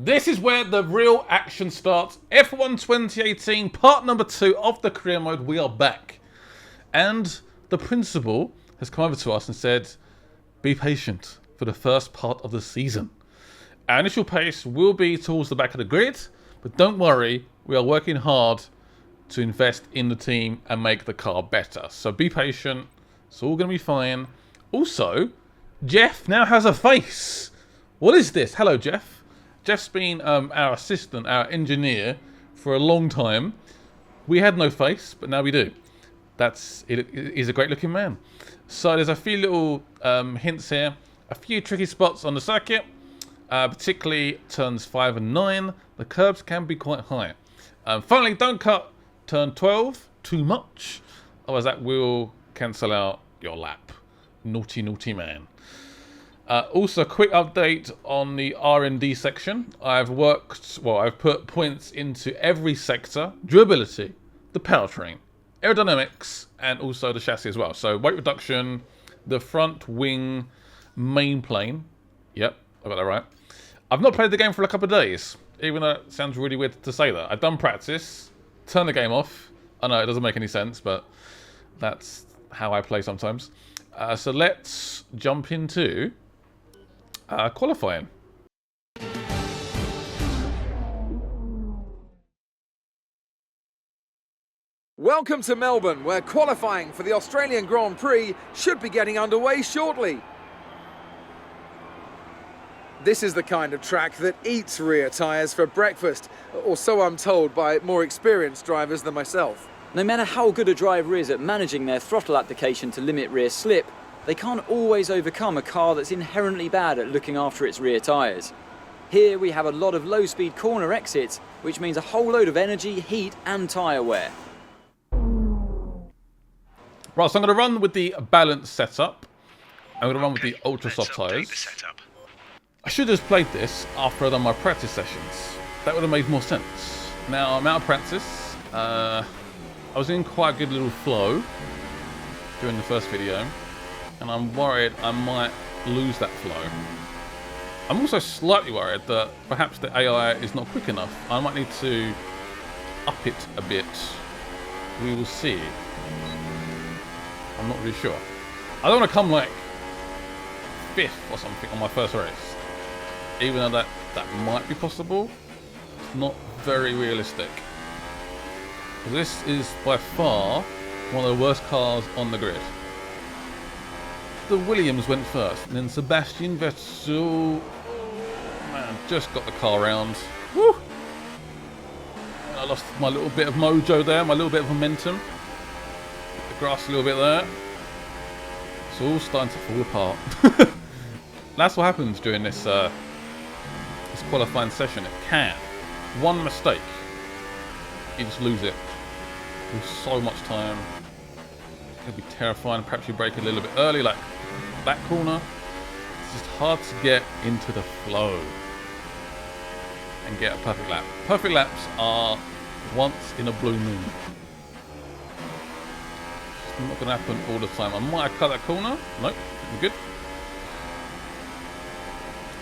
This is where the real action starts. F1 2018, part number 2 of the career mode. We are back. And the principal has come over to us and said, be patient for the first part of the season. Our initial pace will be towards the back of the grid, but don't worry, we are working hard to invest in the team and make the car better. So be patient, it's all going to be fine. Also, Jeff now has a face. What is this? Hello, Jeff. Jeff's been our assistant, our engineer, for a long time. We had no face, but now we do. He's a great looking man. So there's a few little hints here. A few tricky spots on the circuit, particularly turns 5 and 9. The curbs can be quite high. Finally, don't cut turn 12 too much, otherwise that will cancel out your lap. Naughty, naughty man. Also, quick update on the R&D section. I've put points into every sector: durability, the powertrain, aerodynamics, and also the chassis as well. So weight reduction, the front wing main plane. Yep, I got that right. I've not played the game for a couple of days, even though it sounds really weird to say that. I've done practice, turn the game off. I know it doesn't make any sense, but that's how I play sometimes. So let's jump into qualifying. Welcome to Melbourne, where qualifying for the Australian Grand Prix should be getting underway shortly. This is the kind of track that eats rear tyres for breakfast, or so I'm told by more experienced drivers than myself. No matter how good a driver is at managing their throttle application to limit rear slip, they can't always overcome a car that's inherently bad at looking after its rear tyres. Here we have a lot of low-speed corner exits, which means a whole load of energy, heat and tyre wear. Right, so I'm going to run with the balanced setup. I'm going to run with the ultra soft tyres. I should have just played this after I'd done my practice sessions. That would have made more sense. Now I'm out of practice. I was in quite a good little flow during the first video, and I'm worried I might lose that flow. I'm also slightly worried that perhaps the AI is not quick enough. I might need to up it a bit. We will see. I'm not really sure. I don't want to come like 5th or something on my first race. Even though that might be possible, it's not very realistic. This is by far one of the worst cars on the grid. The Williams went first, and then Sebastian Vettel, man, just got the car round. Woo! I lost my little bit of mojo there, my little bit of momentum. Hit the grass a little bit there. It's all starting to fall apart. That's what happens during this this qualifying session. It can. One mistake, you just lose it. Lose so much time. It'll be terrifying. Perhaps you brake a little bit early, like that corner. It's just hard to get into the flow and get a perfect lap. Perfect laps are once in a blue moon. It's not going to happen all the time. I might have cut that corner. Nope, we're good.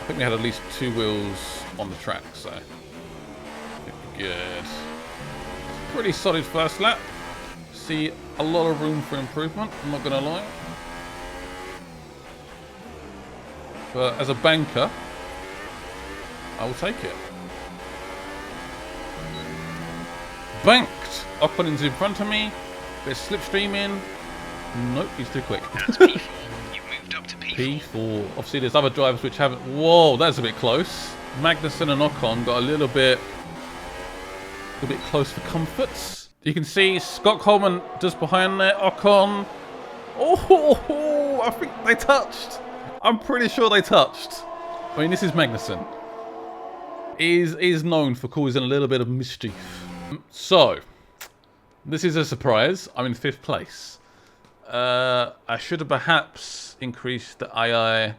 I think we had at least 2 wheels on the track, so I think we're good. Pretty solid first lap. See a lot of room for improvement, I'm not going to lie. But as a banker, I will take it. Banked! Ocon in front of me. There's slipstreaming. Nope, he's too quick. That's P4. You've moved up to P4. P4. Obviously, there's other drivers which haven't. Whoa, that's a bit close. Magnussen and Ocon got a little bit close for comfort. You can see Scott Coleman just behind there. Ocon. Oh, I think they touched. I'm pretty sure they touched. I mean, this is Magnussen. He's known for causing a little bit of mischief. So, this is a surprise. I'm in 5th place. I should have perhaps increased the AI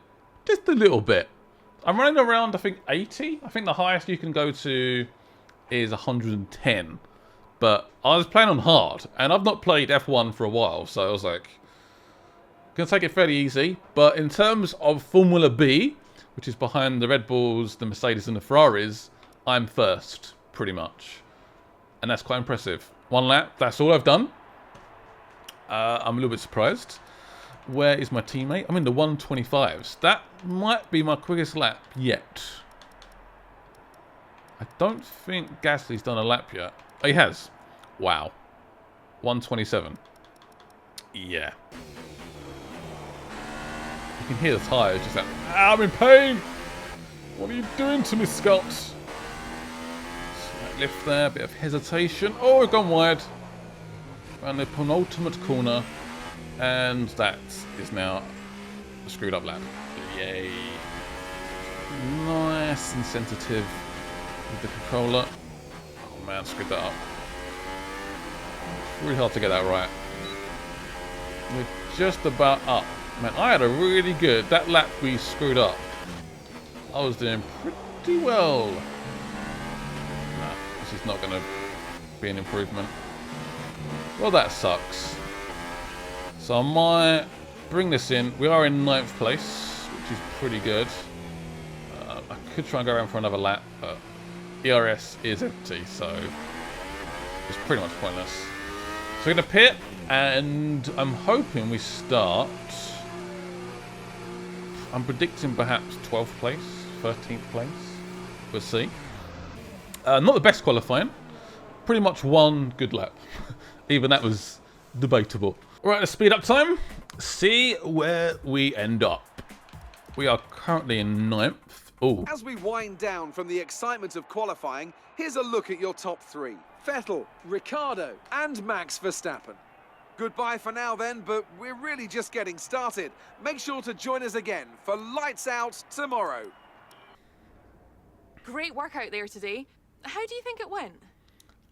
just a little bit. I'm running around, I think, 80. I think the highest you can go to is 110. But I was playing on hard, and I've not played F1 for a while, so I was like, gonna take it fairly easy. But in terms of Formula B, which is behind the Red Bulls, the Mercedes and the Ferraris, I'm first, pretty much. And that's quite impressive. 1 lap, that's all I've done. I'm a little bit surprised. Where is my teammate? I'm in the 125s. That might be my quickest lap yet. I don't think Gasly's done a lap yet. Oh, he has. Wow. 127. Yeah. You can hear the tyres just like, I'm in pain! What are you doing to me, Scott? Slight lift there, bit of hesitation. Oh, we've gone wide. Around the penultimate corner. And that is now a screwed up lap. Yay. Nice and sensitive with the controller. Oh man, screwed that up. It's really hard to get that right. We're just about up. Man, I had a really good... That lap we screwed up. I was doing pretty well. Nah, this is not going to be an improvement. Well, that sucks. So I might bring this in. We are in 9th place, which is pretty good. I could try and go around for another lap, but ERS is empty, so it's pretty much pointless. So we're going to pit, and I'm hoping we start... I'm predicting perhaps 12th place, 13th place. We'll see. Not the best qualifying. Pretty much one good lap. Even that was debatable. Right, let's speed up time. See where we end up. We are currently in 9th. Oh. As we wind down from the excitement of qualifying, here's a look at your top 3. Vettel, Ricciardo and Max Verstappen. Goodbye for now then, but we're really just getting started. Make sure to join us again for Lights Out tomorrow. Great work out there today. How do you think it went?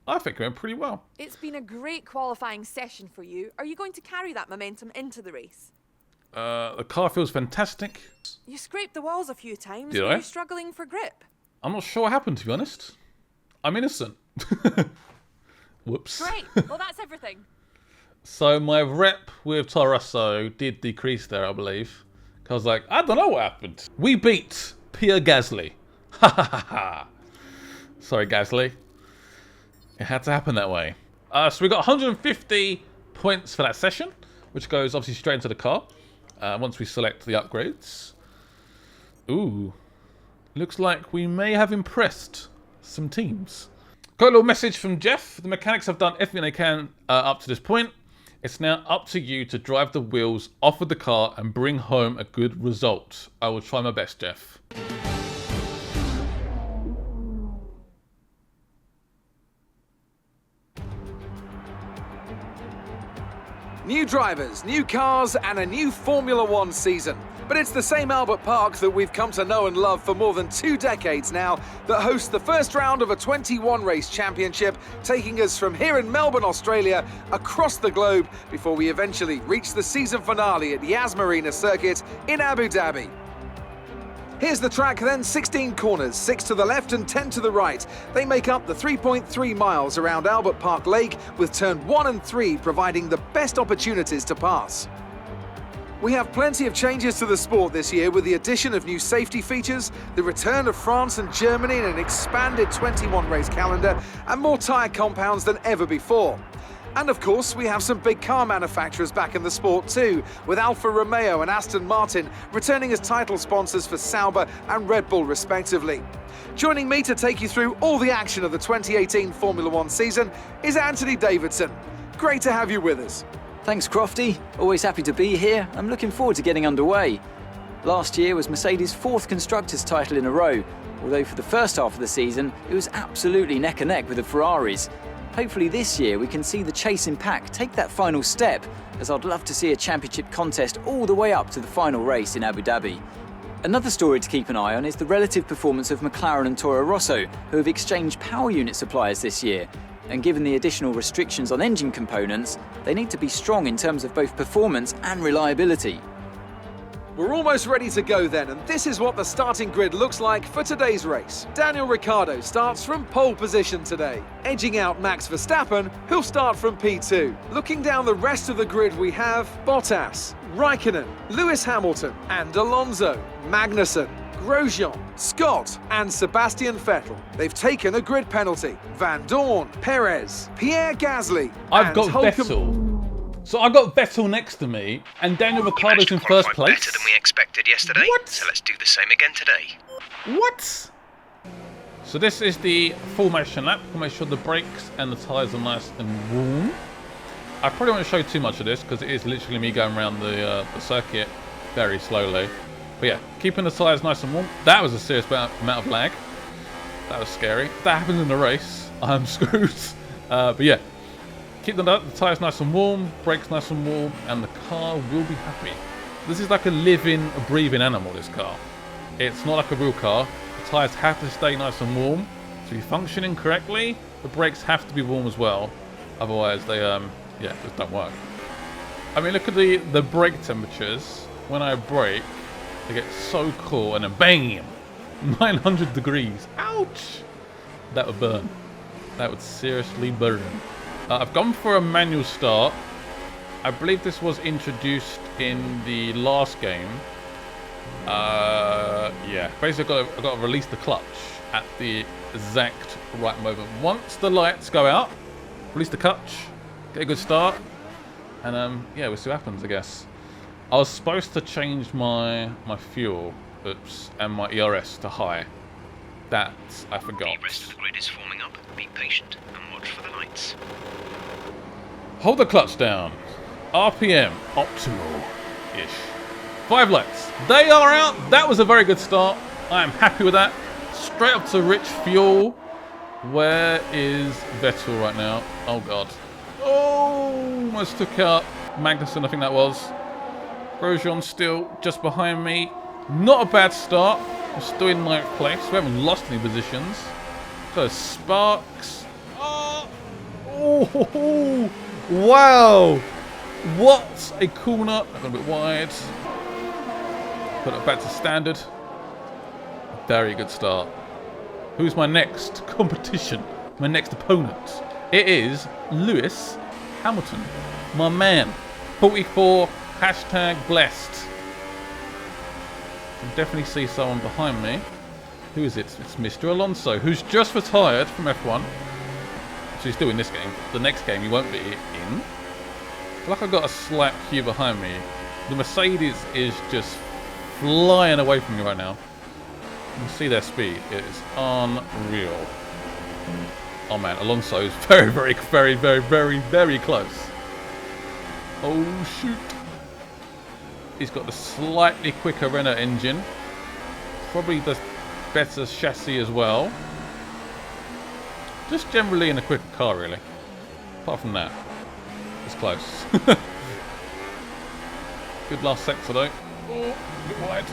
I think it went pretty well. It's been a great qualifying session for you. Are you going to carry that momentum into the race? The car feels fantastic. You scraped the walls a few times. Did Were I? you struggling for grip? I'm not sure what happened, to be honest. I'm innocent. Whoops. Great. Well, that's everything. So my rep with Toro Rosso did decrease there, I believe. I was like, I don't know what happened. We beat Pierre Gasly. Ha ha ha ha. Sorry, Gasly. It had to happen that way. So we got 150 points for that session, which goes obviously straight into the car once we select the upgrades. Ooh. Looks like we may have impressed some teams. Got a little message from Jeff. The mechanics have done everything they can up to this point. It's now up to you to drive the wheels off of the car and bring home a good result. I will try my best, Jeff. New drivers, new cars and a new Formula One season. But it's the same Albert Park that we've come to know and love for more than 2 decades now that hosts the first round of a 21 race championship, taking us from here in Melbourne, Australia, across the globe before we eventually reach the season finale at Yas Marina Circuit in Abu Dhabi. Here's the track then, 16 corners, 6 to the left and 10 to the right. They make up the 3.3 miles around Albert Park Lake, with turn 1 and 3 providing the best opportunities to pass. We have plenty of changes to the sport this year with the addition of new safety features, the return of France and Germany in an expanded 21 race calendar, and more tyre compounds than ever before. And of course, we have some big car manufacturers back in the sport too, with Alfa Romeo and Aston Martin returning as title sponsors for Sauber and Red Bull respectively. Joining me to take you through all the action of the 2018 Formula One season is Anthony Davidson. Great to have you with us. Thanks, Crofty. Always happy to be here. I'm looking forward to getting underway. Last year was Mercedes' 4th Constructors' title in a row, although for the first half of the season, it was absolutely neck and neck with the Ferraris. Hopefully this year we can see the chasing pack take that final step, as I'd love to see a championship contest all the way up to the final race in Abu Dhabi. Another story to keep an eye on is the relative performance of McLaren and Toro Rosso, who have exchanged power unit suppliers this year. And given the additional restrictions on engine components, they need to be strong in terms of both performance and reliability. We're almost ready to go then, and this is what the starting grid looks like for today's race. Daniel Ricciardo starts from pole position today, edging out Max Verstappen, who'll start from P2. Looking down the rest of the grid, we have Bottas, Raikkonen, Lewis Hamilton and Alonso, Magnussen, Grosjean, Scott, and Sebastian Vettel. They've taken a grid penalty. Van Dorn, Perez, Pierre Gasly, I've and got Vettel. So I got Vettel next to me, and Daniel Ricciardo's in first place. Better than we expected yesterday. What? So let's do the same again today. What? So this is the formation lap. We'll make sure the brakes and the tyres are nice and warm. I probably won't show too much of this because it is literally me going around the circuit very slowly. But yeah, keeping the tyres nice and warm. That was a serious amount of lag. That was scary. If that happens in the race, I'm screwed. But yeah, keep the tyres nice and warm, brakes nice and warm, and the car will be happy. This is like a living, a breathing animal, this car. It's not like a real car. The tyres have to stay nice and warm to be functioning correctly. The brakes have to be warm as well. Otherwise, they just don't work. I mean, look at the brake temperatures. When I brake, they get so cool, and then bang, 900 degrees. Ouch! That would burn. That would seriously burn. I've gone for a manual start. I believe this was introduced in the last game. Yeah, basically I've got to release the clutch at the exact right moment. Once the lights go out, release the clutch, get a good start, and yeah, we'll see what happens, I guess. I was supposed to change my fuel, and my ERS to high. That I forgot. The rest of the grid is forming up. Be patient and watch for the lights. Hold the clutch down. RPM optimal-ish. 5 lights. They are out. That was a very good start. I am happy with that. Straight up to rich fuel. Where is Vettel right now? Oh god. Oh, almost took out Magnussen, I think that was. Grosjean still just behind me. Not a bad start. We're still in 9th place. We haven't lost any positions. So Sparks. Oh, wow. What a corner. I got a bit wide. Put it back to standard. Very good start. Who's my next competition? My next opponent? It is Lewis Hamilton. My man. 44. Hashtag blessed. I can definitely see someone behind me. Who is it? It's Mr. Alonso, who's just retired from F1. So he's still in this game. The next game he won't be in. I feel like I've got a slight queue behind me. The Mercedes is just flying away from me right now. You can see their speed. It is unreal. Oh man, Alonso is very, very, very, very, very, very close. Oh shoot. He's got the slightly quicker Renault engine. Probably the better chassis as well. Just generally in a quicker car, really. Apart from that. It's close. Good last sector, though. Oh, a bit wide.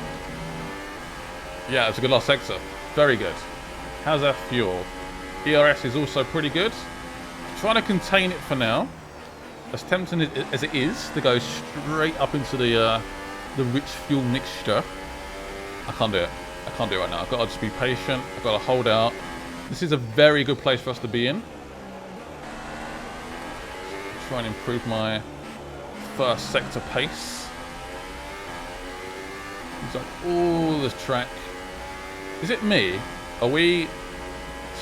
Yeah, it's a good last sector. Very good. How's our fuel? ERS is also pretty good. Trying to contain it for now. As tempting as it is to go straight up into the rich fuel mixture, I can't do it. I can't do it right now. I've got to just be patient. I've got to hold out. This is a very good place for us to be in. Try and improve my first sector pace. It's like all this track. Is it me? Are we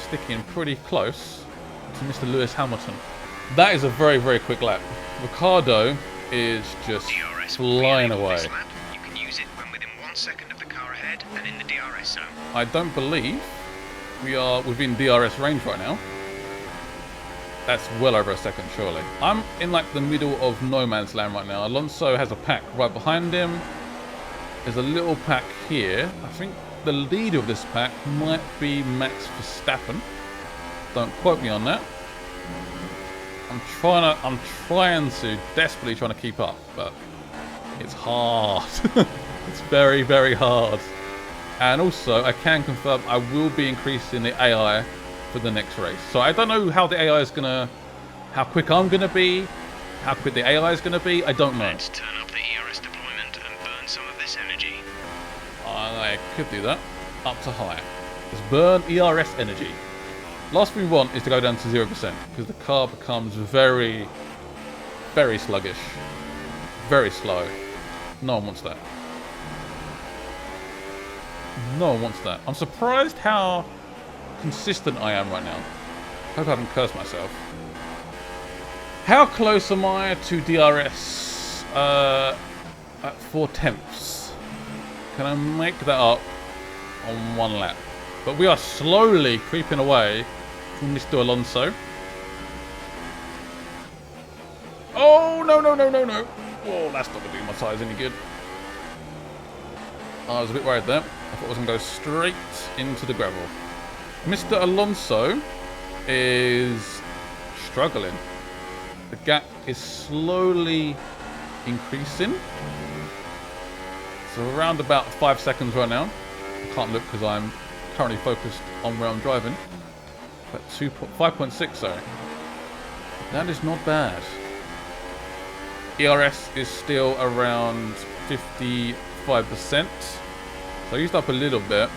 sticking pretty close to Mr. Lewis Hamilton? That is a very, very quick lap. Ricardo is just DRS flying away. This lap. You can use it when within 1 second of the car ahead and in the DRS zone. I don't believe we are within DRS range right now. That's well over a second, surely. I'm in like the middle of no man's land right now. Alonso has a pack right behind him. There's a little pack here. I think the leader of this pack might be Max Verstappen. Don't quote me on that. I'm trying to, desperately trying to keep up, but it's hard. It's very, very hard. And also, I can confirm I will be increasing the AI for the next race. So I don't know how the AI is gonna, how quick I'm gonna be, how quick the AI is gonna be. I don't know. Let's turn up the ERS deployment and burn some of this energy. I could do that. Up to high. Just burn ERS energy. Last thing we want is to go down to 0% because the car becomes very, very sluggish. Very slow. No one wants that. No one wants that. I'm surprised how consistent I am right now. Hope I haven't cursed myself. How close am I to DRS at 4/10? Can I make that up on 1 lap? But we are slowly creeping away from Mr. Alonso. Oh, no, no, no, no, no. Oh, that's not going to do my tyres any good. I was a bit worried there. I thought I was going to go straight into the gravel. Mr. Alonso is struggling. The gap is slowly increasing. So around about 5 seconds right now. I can't look because I'm currently focused on where I'm driving. But 5.6, sorry. That is not bad. ERS is still around 55%. So I used up a little bit.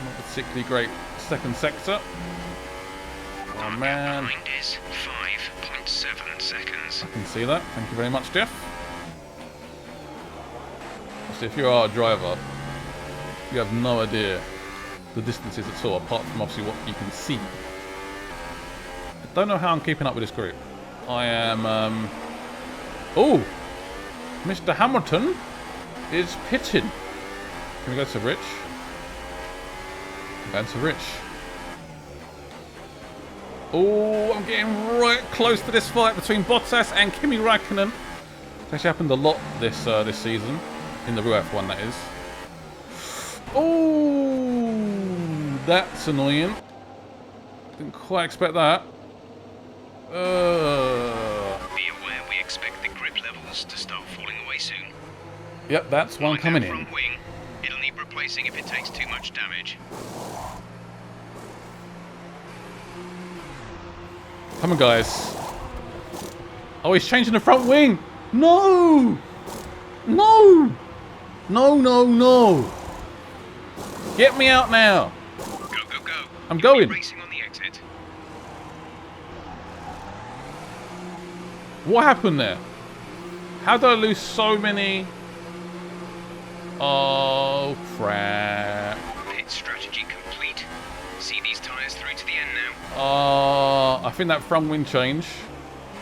Not particularly great second sector. Oh man. Behind is 5.7 seconds. I can see that. Thank you very much, Jeff. So if you are a driver, you have no idea the distances at all, apart from obviously what you can see. I don't know how I'm keeping up with this group. I am, oh! Mr. Hamilton is pitting. Can we go to Rich? I'm going to Rich. Oh, I'm getting right close to this fight between Bottas and Kimi Räikkönen. It's actually happened a lot this season. In the real F1, that is. Oh, that's annoying. Didn't quite expect that. Be aware we expect the grip levels to start falling away soon. Yep, that's one Like coming that in. front wing, it'll need replacing if it takes too much damage. Come on, guys. Oh, he's changing the front wing. No! No! No, no, no! Get me out now! Go, go, go. I'm You'll be going. racing on the exit. What happened there? How did I lose so many? Oh, crap. Pit strategy complete. See these tyres through to the end now. I think that front wing change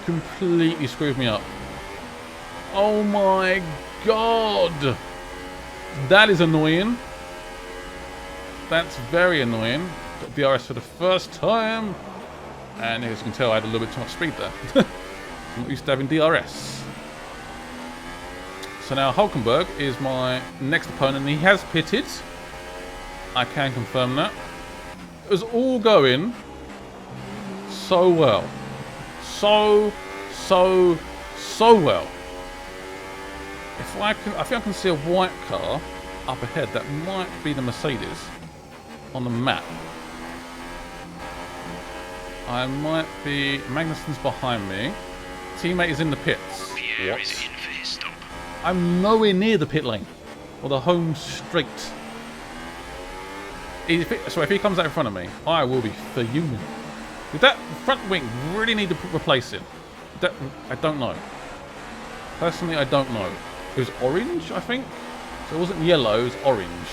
completely screwed me up. Oh my god! That is annoying. That's very annoying. Got DRS for the first time. And as you can tell, I had a little bit too much speed there. I'm not used to having DRS. So now Hulkenberg is my next opponent. He has pitted. I can confirm that. It was all going so well. So well. I think I can see a white car up ahead. That might be the Mercedes on the map. I might be... Magnussen's behind me. Teammate is in the pits. Pierre is in for his stop. I'm nowhere near the pit lane. Or the home straight. So if he comes out in front of me, I will be fuming. Did that front wing really need to replace it? I don't know. Personally, I don't know. It was orange, I think. So it wasn't yellow, it was orange.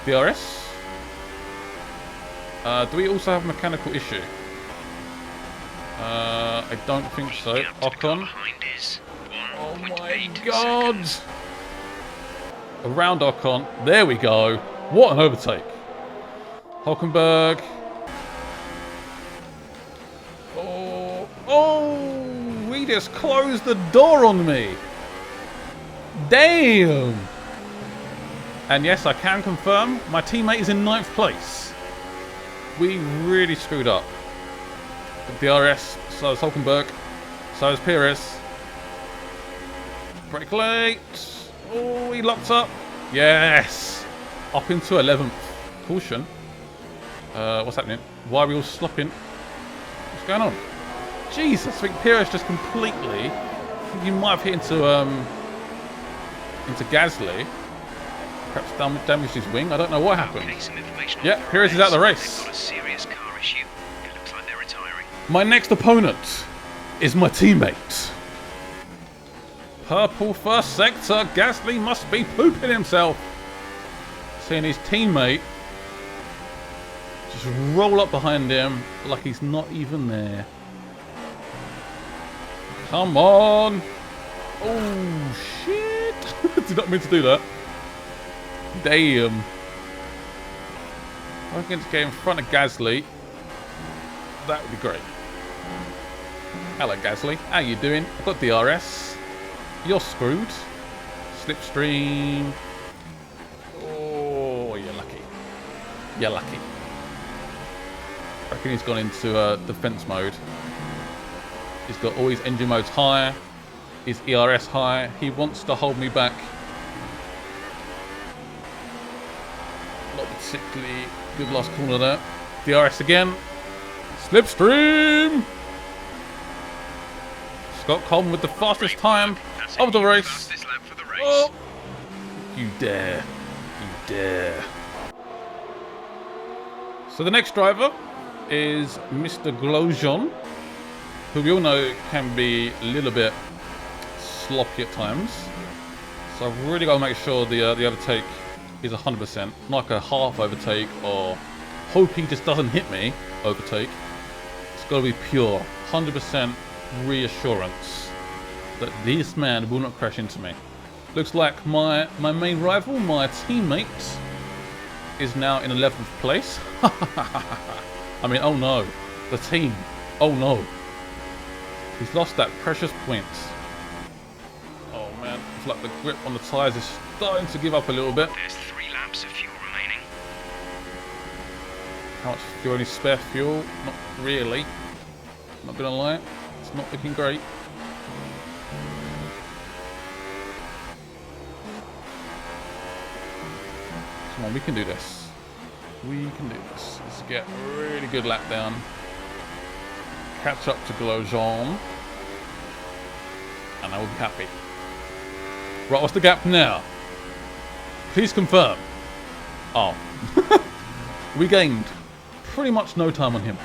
DRS? Do we also have a mechanical issue? I don't think so. Gap to the car Ocon. behind is Oh my 1.8 god! seconds. Around Ocon. There we go. What an overtake. Hulkenberg. Oh, he just closed the door on me. Damn. And yes, I can confirm my teammate is in 9th place. We really screwed up. DRS, so is Hulkenberg, so is Perez. Brake late. Oh, he locked up. Yes. Up into 11th. Caution. What's happening? Why are we all slopping? What's going on? Jesus, I think Perez just completely... I think you might have hit into Gasly. Perhaps damaged his wing. I don't know what happened. Okay, some information on Yeah, the Perez is out of the race. race. They've got a serious car issue. It looks like they're retiring. My next opponent is my teammate. Purple first sector. Gasly must be pooping himself. Seeing his teammate just roll up behind him like he's not even there. Come on. Oh, shit. Did not mean to do that. Damn. I'm going to get in front of Gasly. That would be great. Hello, Gasly. How you doing? I've got DRS. You're screwed. Slipstream. Oh, you're lucky. You're lucky. I reckon he's gone into defense mode. He's got all his engine modes high. His ERS high. He wants to hold me back. Not particularly good last corner there. DRS again. Slipstream. Scott Coleman with the fastest time of the race. Oh, you dare. You dare. So the next driver is Mr. Grosjean, who we all know can be a little bit sloppy at times. So I've really got to make sure the overtake is 100%, not like a half overtake or hope he just doesn't hit me overtake. It's got to be pure, 100% reassurance that this man will not crash into me. Looks like my main rival, my teammate, is now in 11th place. I mean, oh no, the team, oh no. He's lost that precious point. Oh man, it's like the grip on the tyres is starting to give up a little bit. There's 3 laps of fuel remaining. How much fuel? Any spare fuel? Not really. Not gonna lie, it's not looking great. Come on, we can do this. We can do this. Let's get a really good lap down. Catch up to Grosjean. And I will be happy. Right, what's the gap now? Please confirm. Oh. We gained pretty much no time on him.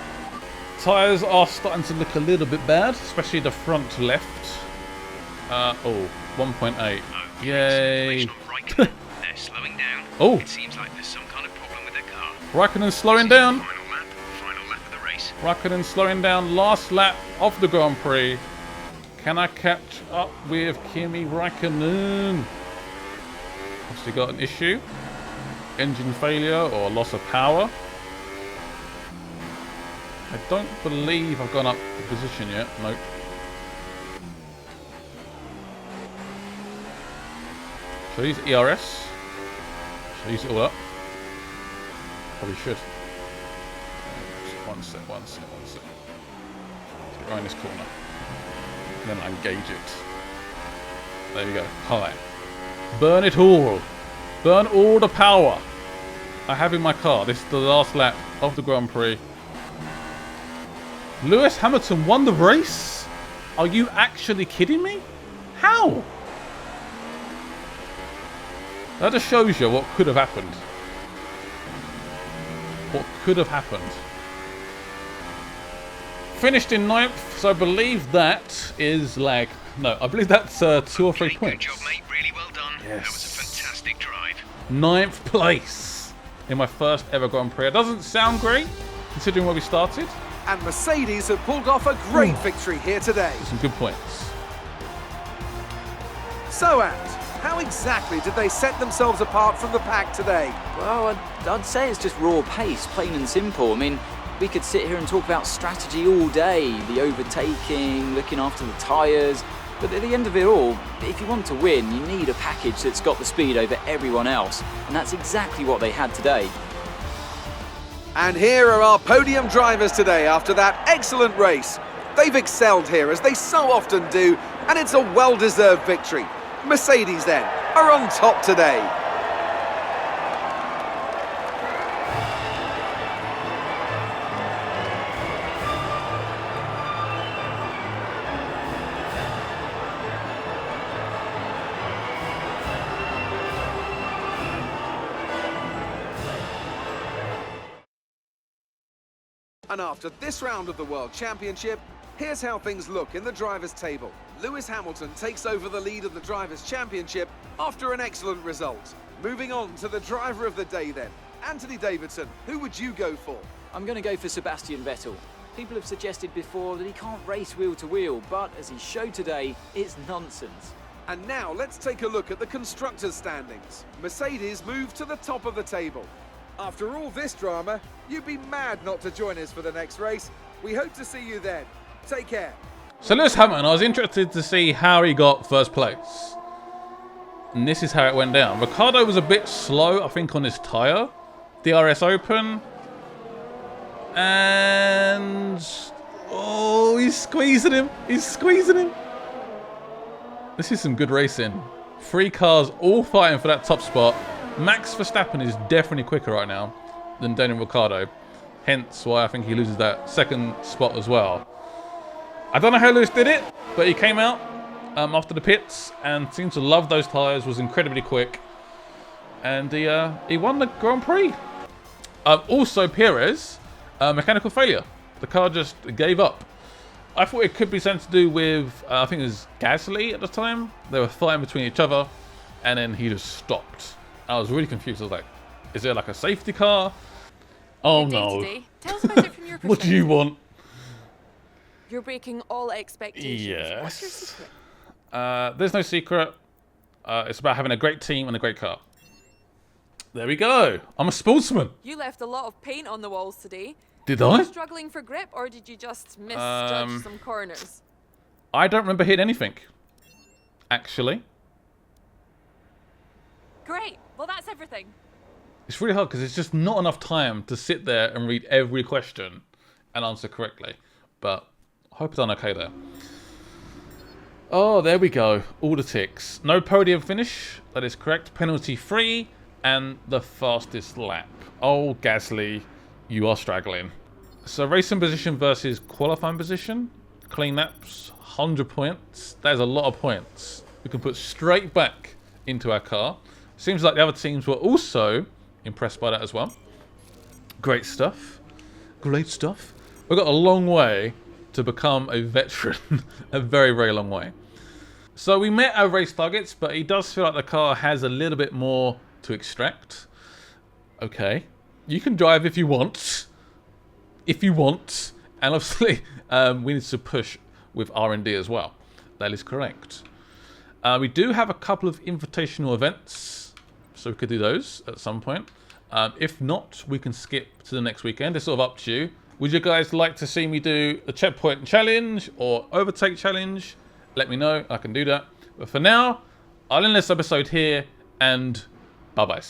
Tyres are starting to look a little bit bad, especially the front left. 1.8. Yay. They're slowing down. Oh. It seems like there's some kind of problem with their car. Raikkonen slowing down. Final lap of the race. Raikkonen slowing down. Last lap of the Grand Prix. Can I catch up with Kimi Raikkonen? Obviously got an issue. Engine failure or loss of power. I don't believe I've gone up the position yet. Nope. Should I use ERS? Should I use it all up? Probably should. One sec. Let's get right in this corner. And then I engage it. There you go. High. Burn it all. Burn all the power I have in my car. This is the last lap of the Grand Prix. Lewis Hamilton won the race? Are you actually kidding me? How? That just shows you what could have happened. What could have happened. Finished in 9th, so I believe that is like... No, I believe that's 2 or 3 points. Good job, mate. Really well done. Yes. That was a fantastic drive. 9th place in my first ever Grand Prix. It doesn't sound great, considering where we started. And Mercedes have pulled off a great victory here today. Some good points. So, Ant, how exactly did they set themselves apart from the pack today? Well, I'd say it's just raw pace, plain and simple. I mean, we could sit here and talk about strategy all day, the overtaking, looking after the tyres, but at the end of it all, if you want to win, you need a package that's got the speed over everyone else, and that's exactly what they had today. And here are our podium drivers today after that excellent race. They've excelled here, as they so often do, and it's a well-deserved victory. Mercedes, then, are on top today. And after this round of the World Championship, here's how things look in the drivers' table. Lewis Hamilton takes over the lead of the Drivers' Championship after an excellent result. Moving on to the driver of the day then. Anthony Davidson, who would you go for? I'm going to go for Sebastian Vettel. People have suggested before that he can't race wheel to wheel, but as he showed today, it's nonsense. And now let's take a look at the constructors' standings. Mercedes move to the top of the table. After all this drama, you'd be mad not to join us for the next race. We hope to see you then. Take care. So Lewis Hamilton, I was interested to see how he got first place. And this is how it went down. Ricciardo was a bit slow, I think, on his tyre. DRS open. And... oh, he's squeezing him. He's squeezing him. This is some good racing. 3 cars all fighting for that top spot. Max Verstappen is definitely quicker right now than Daniel Ricciardo. Hence why I think he loses that second spot as well. I don't know how Lewis did it, but he came out after the pits and seemed to love those tyres, was incredibly quick. And he won the Grand Prix. Also, Perez, mechanical failure. The car just gave up. I thought it could be something to do with, I think it was Gasly at the time. They were fighting between each other, and then he just stopped. I was really confused. I was like, is there like a safety car? Oh no. Day-to-day. Tell us about it from your perspective. What do you want? You're breaking all expectations. Yes. What's your secret? There's no secret. It's about having a great team and a great car. There we go. I'm a sportsman. You left a lot of paint on the walls today. Did Were I? you struggling for grip, or did you just misjudge some corners? I don't remember hitting anything. Actually. Great. Well, that's everything. It's really hard because it's just not enough time to sit there and read every question and answer correctly. But I hope I've done okay there. Oh, there we go. All the ticks. No podium finish. That is correct. Penalty free. And the fastest lap. Oh, Gasly, you are straggling. So racing position versus qualifying position. Clean laps, 100 points. That is a lot of points. We can put straight back into our car. Seems like the other teams were also impressed by that as well. Great stuff. Great stuff. We've got a long way to become a veteran. A very, very long way. So we met our race targets, but he does feel like the car has a little bit more to extract. Okay. You can drive if you want. If you want. And obviously, we need to push with R&D as well. That is correct. We do have a couple of invitational events, so we could do those at some point. If not, we can skip to the next weekend. It's sort of up to you. Would you guys like to see me do a checkpoint challenge or overtake challenge? Let me know. I can do that. But for now, I'll end this episode here, and bye-bye.